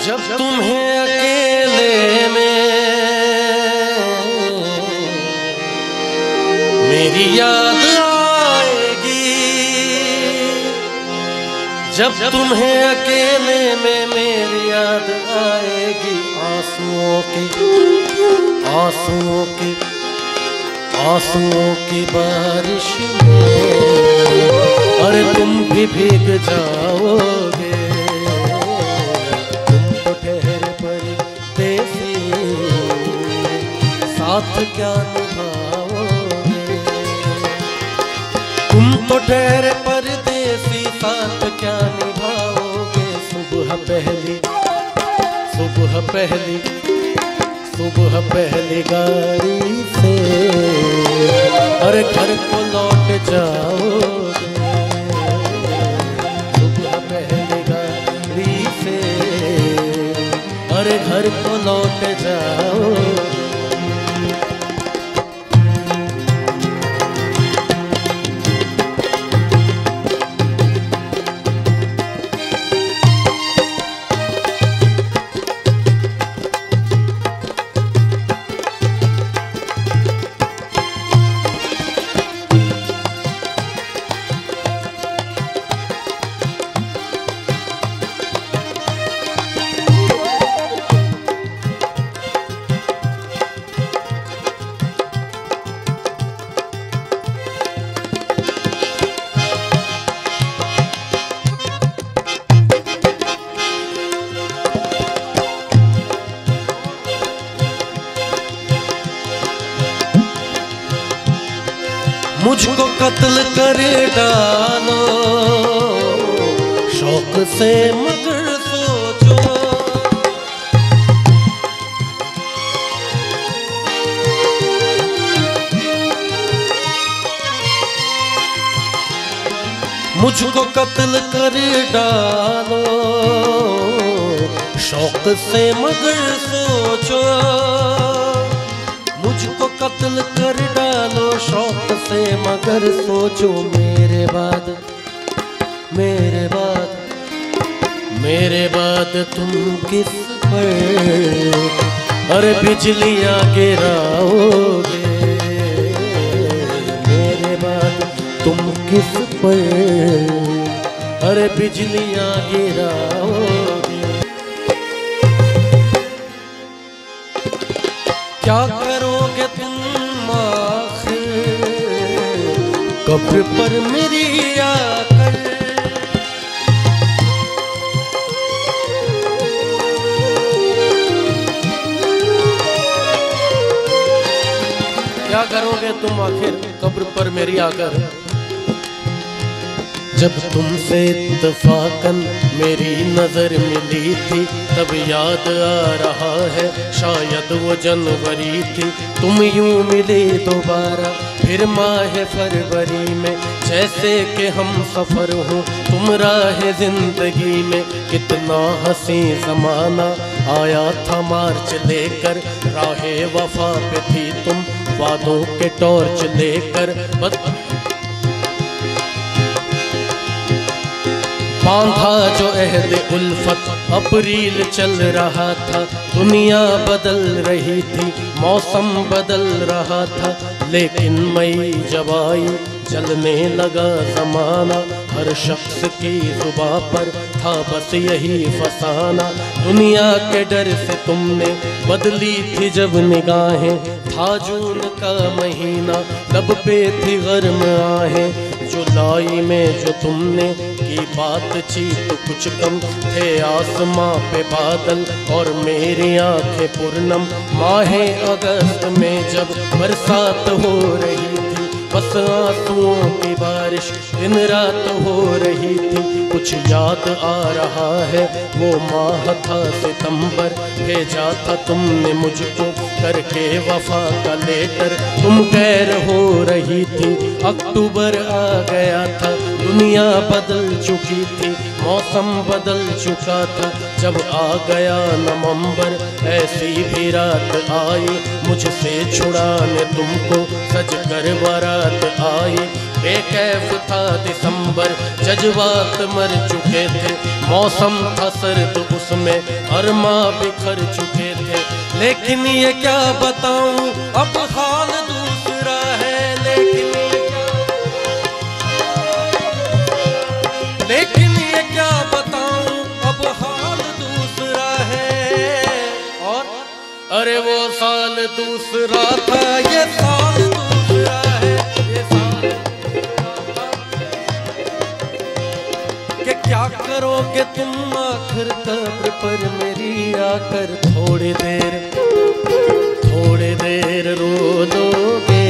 जब तुम्हें अकेले में मेरी याद आएगी, जब तुम्हें अकेले में मेरी याद आएगी, आंसुओं की बारिश में अरे तुम भी भीग जाओगे। तुम तो ठहरे परदेसी, साथ क्या निभाओगे। तुम तो ठहरे परदेसी, साथ क्या निभाओगे। सुबह पहली गाड़ी से अरे घर को लौट जाओगे। सुबह पहली गाड़ी से अरे घर को लौट जाओगे। मुझको कत्ल कर डालो शौक से मगर सोचो। मुझको कत्ल कर डालो शौक से मगर सोचो। मुझको कत्ल कर डालो शौक से मगर सोचो। मेरे बाद तुम किस पर अरे बिजलियां गिराओगे। मेरे बाद तुम किस पर अरे बिजलियां गिराओगे। क्या करोगे तुम आखिर कब्र पर मेरी आकर। क्या करोगे तुम आखिर कब्र पर मेरी आकर। जब तुमसे इत्तफाकन मेरी नजर मिली थी, तब याद आ रहा है शायद वो जनवरी थी। तुम यूं मिले दोबारा फिर माह फरवरी में, जैसे कि हम सफर हो तुम राह जिंदगी में। कितना हंसी जमाना आया था मार्च लेकर, राहे वफा पे थी तुम वादों के टॉर्च लेकर। बांधा जो अहद उल्फत अप्रैल चल रहा था। दुनिया बदल रही थी, मौसम बदल रहा था, लेकिन मई जब आई चलने लगा जमाना। हर शख्स की जुबां पर था बस यही फसाना। दुनिया के डर से तुमने बदली थी जब निगाहें, था जून का महीना लब पे थी गर्म आहें। जुलाई में जो तुमने की बातचीत कुछ कम थे आसमां पे बादल और मेरी आंखें पूर्णम। माहे अगस्त में जब बरसात हो रही थी, बस आंसुओं की बारिश दिन रात हो रही थी। कुछ याद आ रहा है वो माह था सितंबर, भेजा था तुमने मुझको करके वफा का लेटर। तुम गैर हो रही थी, अक्टूबर आ गया था, दुनिया बदल चुकी थी, मौसम बदल चुका था। जब आ गया नवंबर ऐसी भी रात आई, मुझसे छुड़ाने तुमको सज कर बारात आई। बेकैफ था दिसंबर, जज्बात मर चुके थे, मौसम था सर्द उसमें अरमा बिखर चुके थे। लेकिन ये क्या बताऊं अब हाल दूसरा है, लेकिन ये क्या बताऊं अब हाल दूसरा है। और अरे वो साल दूसरा था, ये साल दूसरा है, ये साल कि क्या करोगे तुम आखिर कब्र पर मेरी आकर। थोड़ी देर रो लोगे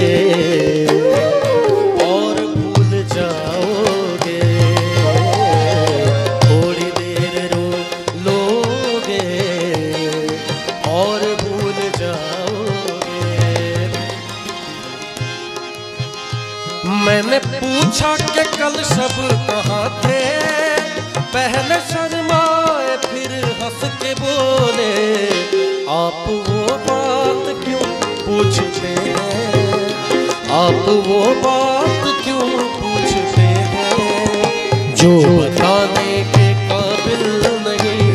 और भूल जाओगे, थोड़ी देर रो लोगे और भूल जाओगे। मैंने पूछा कि कल शब कहाँ थे, पहले शर्माए फिर हंस के बोले, आप वो बात क्यों पूछते हैं, आप वो बात क्यों पूछते हैं जो बताने के काबिल नहीं।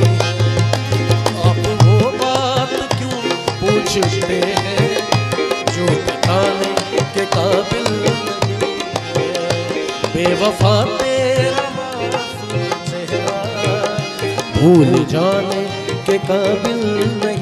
आप वो बात क्यों पूछते हैं जो बताने के काबिल नहीं। बेवफा तेरा मासूम चेहरा भूल जाने के काबिल नहीं।